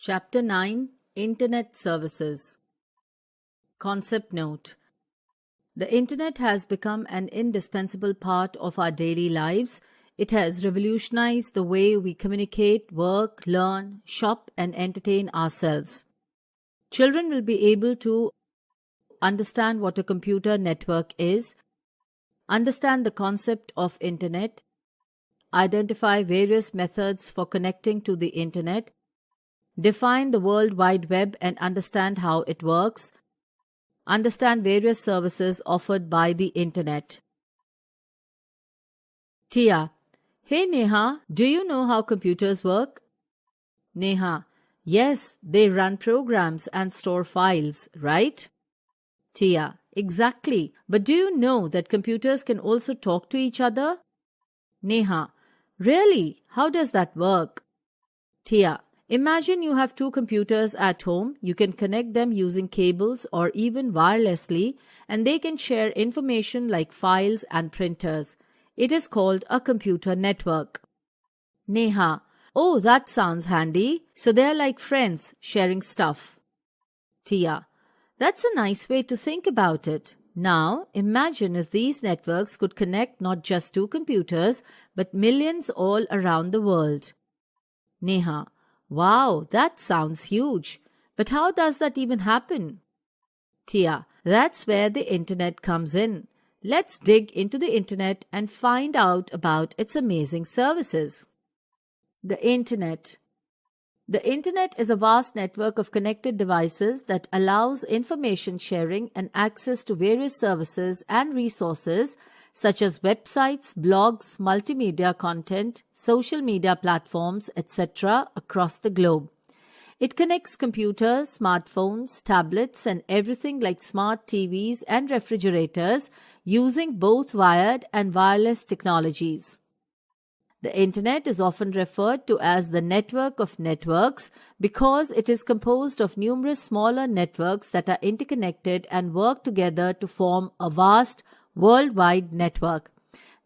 Chapter 9 Internet Services. Concept Note: the Internet has become an indispensable part of our daily lives. It has revolutionized the way we communicate, work, learn, shop, and entertain ourselves. Children will be able to understand what a computer network is, understand the concept of Internet, identify various methods for connecting to the Internet, define the World Wide Web and understand how it works, understand various services offered by the Internet. Tia: Hey Neha, do you know how computers work? Neha: Yes, they run programs and store files, right? Tia: Exactly. But do you know that computers can also talk to each other? Neha: Really? How does that work? Tia: Imagine you have two computers at home. You can connect them using cables or even wirelessly, and they can share information like files and printers. It is called a computer network. Neha: Oh, that sounds handy. So they're like friends, sharing stuff. Tia: That's a nice way to think about it. Now, imagine if these networks could connect not just two computers, but millions all around the world. Neha: Wow, that sounds huge. But how does that even happen? Tia: That's where the Internet comes in. Let's dig into the Internet and find out about its amazing services. The Internet. The Internet is a vast network of connected devices that allows information sharing and access to various services and resources such as websites, blogs, multimedia content, social media platforms, etc. across the globe. It connects computers, smartphones, tablets, and everything like smart TVs and refrigerators using both wired and wireless technologies. The Internet is often referred to as the network of networks because it is composed of numerous smaller networks that are interconnected and work together to form a vast worldwide network.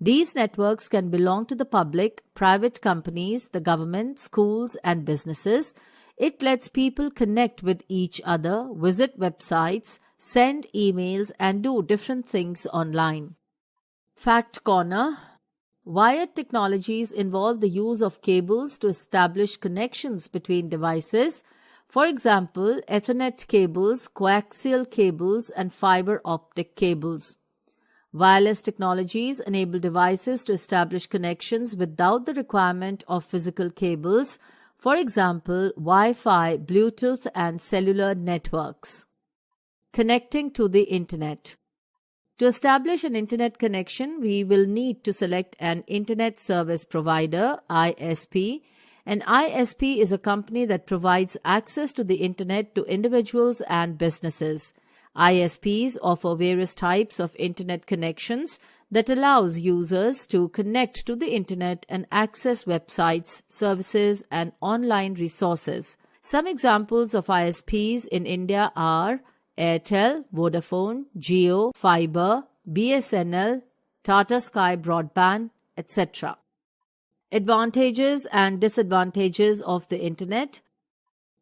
These networks can belong to the public, private companies, the government, schools, and businesses. It lets people connect with each other, visit websites, send emails, and do different things online. Fact Corner. Wired technologies involve the use of cables to establish connections between devices. For example, Ethernet cables, coaxial cables, and fiber optic cables. Wireless technologies enable devices to establish connections without the requirement of physical cables. For example, Wi-Fi, Bluetooth, and cellular networks. Connecting to the Internet. To establish an Internet connection, we will need to select an Internet Service Provider, ISP. An ISP is a company that provides access to the Internet to individuals and businesses. ISPs offer various types of Internet connections that allows users to connect to the Internet and access websites, services, and online resources. Some examples of ISPs in India are Airtel, Vodafone, Jio, Fiber, BSNL, Tata Sky Broadband, etc. Advantages and disadvantages of the Internet.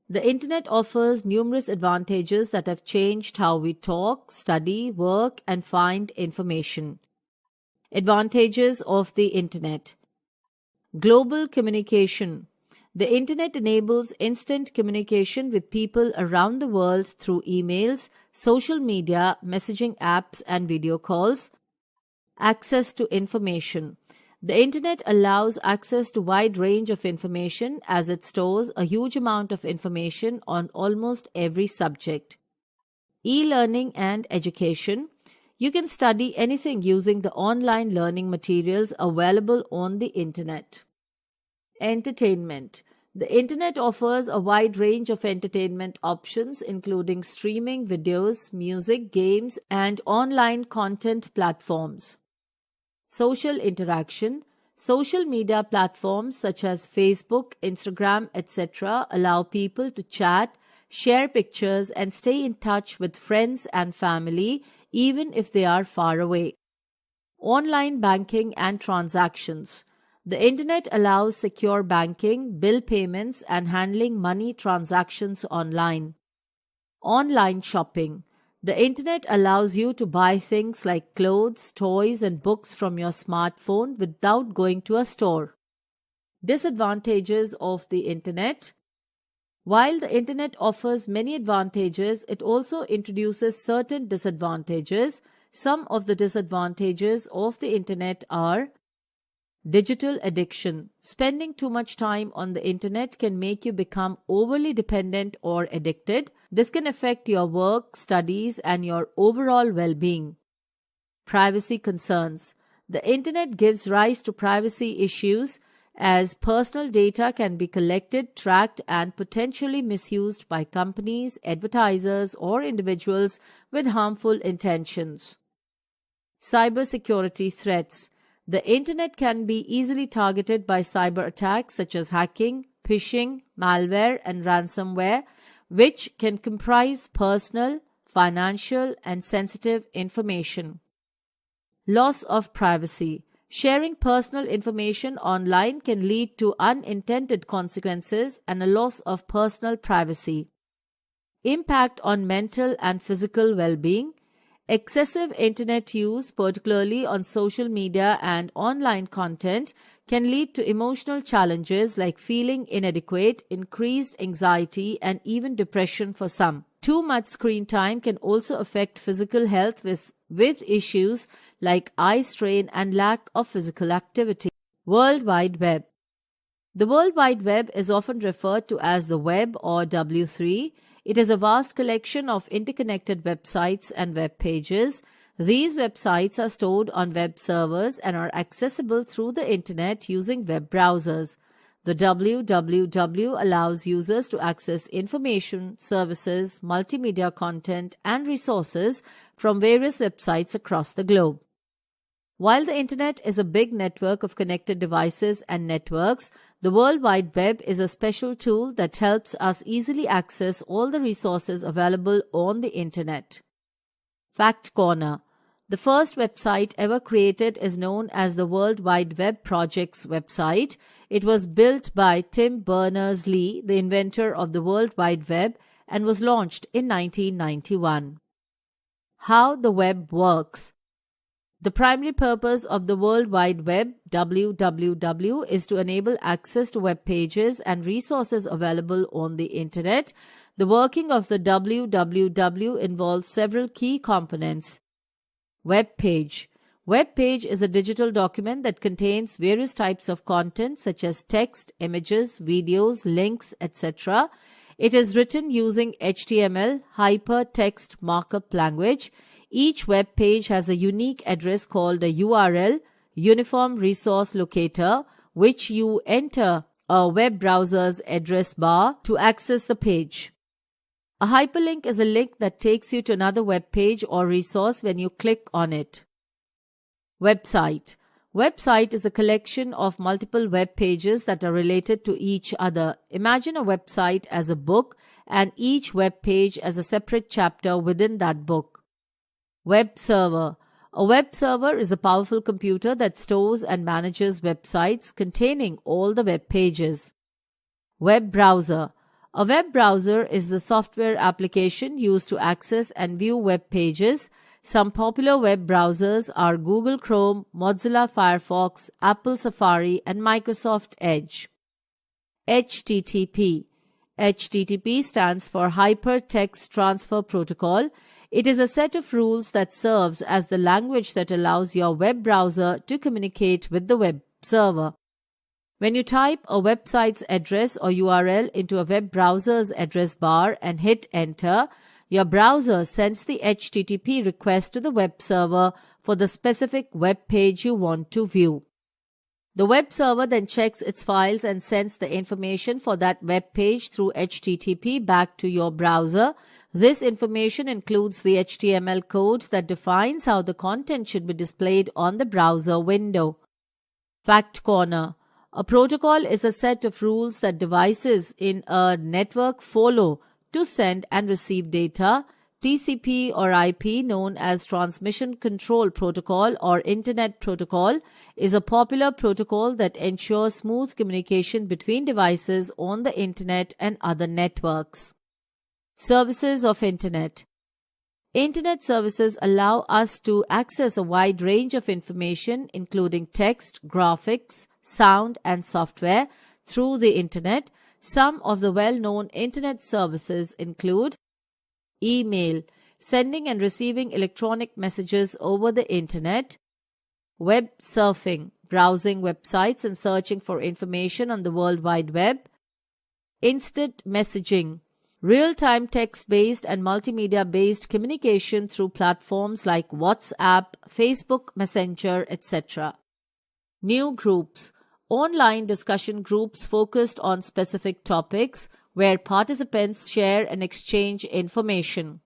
The Internet offers numerous advantages that have changed how we talk, study, work, and find information. Advantages of the Internet. Global communication. The Internet enables instant communication with people around the world through emails, social media, messaging apps, and video calls. Access to information. The Internet allows access to a wide range of information as it stores a huge amount of information on almost every subject. E-learning and education. You can study anything using the online learning materials available on the Internet. Entertainment. The Internet offers a wide range of entertainment options, including streaming videos, music, games, and online content platforms. Social interaction. Social media platforms such as Facebook, Instagram, etc. allow people to chat, share pictures, and stay in touch with friends and family, even if they are far away. Online banking and transactions. The internet allows secure banking, bill payments, and handling money transactions online. Online shopping. The internet allows you to buy things like clothes, toys, and books from your smartphone without going to a store. Disadvantages of the internet. While the internet offers many advantages, it also introduces certain disadvantages. Some of the disadvantages of the internet are digital addiction. Spending too much time on the internet can make you become overly dependent or addicted. This can affect your work, studies, and your overall well-being. Privacy concerns. The internet gives rise to privacy issues as personal data can be collected, tracked, and potentially misused by companies, advertisers, or individuals with harmful intentions. Cybersecurity threats. The internet can be easily targeted by cyber attacks such as hacking, phishing, malware, and ransomware, which can comprise personal, financial, and sensitive information. Loss of privacy. Sharing personal information online can lead to unintended consequences and a loss of personal privacy. Impact on mental and physical well-being. Excessive internet use, particularly on social media and online content, can lead to emotional challenges like feeling inadequate, increased anxiety, and even depression for some. Too much screen time can also affect physical health with issues like eye strain and lack of physical activity. World Wide Web. The World Wide Web is often referred to as the web or W3. It is a vast collection of interconnected websites and web pages. These websites are stored on web servers and are accessible through the internet using web browsers. The www allows users to access information, services, multimedia content, and resources from various websites across the globe. While the internet is a big network of connected devices and networks, the World Wide Web is a special tool that helps us easily access all the resources available on the internet. Fact Corner. The first website ever created is known as the World Wide Web Project's website. It was built by Tim Berners-Lee, the inventor of the World Wide Web, and was launched in 1991. How the web works. The primary purpose of the World Wide Web, WWW, is to enable access to web pages and resources available on the internet. The working of the WWW involves several key components. Web page. Web page is a digital document that contains various types of content such as text, images, videos, links, etc. It is written using HTML, hypertext markup language. Each web page has a unique address called a URL, Uniform Resource Locator, which you enter a web browser's address bar to access the page. A hyperlink is a link that takes you to another web page or resource when you click on it. Website. Website is a collection of multiple web pages that are related to each other. Imagine a website as a book and each web page as a separate chapter within that book. Web server. A web server is a powerful computer that stores and manages websites containing all the web pages. Web browser. A web browser is the software application used to access and view web pages. Some popular web browsers are Google Chrome, Mozilla Firefox, Apple Safari, and Microsoft Edge. HTTP. HTTP stands for Hypertext Transfer Protocol. It is a set of rules that serves as the language that allows your web browser to communicate with the web server. When you type a website's address or URL into a web browser's address bar and hit enter, your browser sends the HTTP request to the web server for the specific web page you want to view. The web server then checks its files and sends the information for that web page through HTTP back to your browser. This information includes the HTML code that defines how the content should be displayed on the browser window. Fact Corner. A protocol is a set of rules that devices in a network follow to send and receive data. TCP or IP, known as Transmission Control Protocol or Internet Protocol, is a popular protocol that ensures smooth communication between devices on the Internet and other networks. Services of Internet. Internet services allow us to access a wide range of information, including text, graphics, sound, and software, through the Internet. Some of the well-known Internet services include email, sending and receiving electronic messages over the Internet; web surfing, browsing websites and searching for information on the World Wide Web; instant messaging, real-time text-based and multimedia-based communication through platforms like WhatsApp, Facebook Messenger, etc. New groups, online discussion groups focused on specific topics where participants share and exchange information.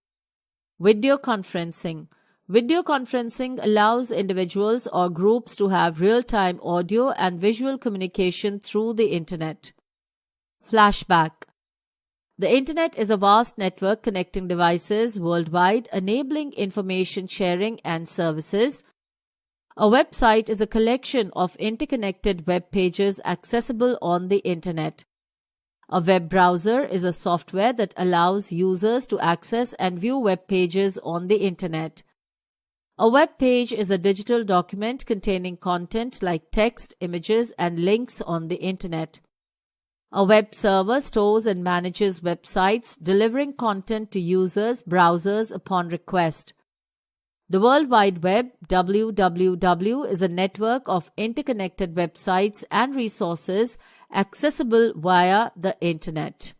Video conferencing. Video conferencing allows individuals or groups to have real-time audio and visual communication through the Internet. Flashback. The Internet is a vast network connecting devices worldwide, enabling information sharing and services. A website is a collection of interconnected web pages accessible on the Internet. A web browser is a software that allows users to access and view web pages on the Internet. A web page is a digital document containing content like text, images, and links on the Internet. A web server stores and manages websites, delivering content to users' browsers upon request. The World Wide Web, WWW, is a network of interconnected websites and resources accessible via the Internet.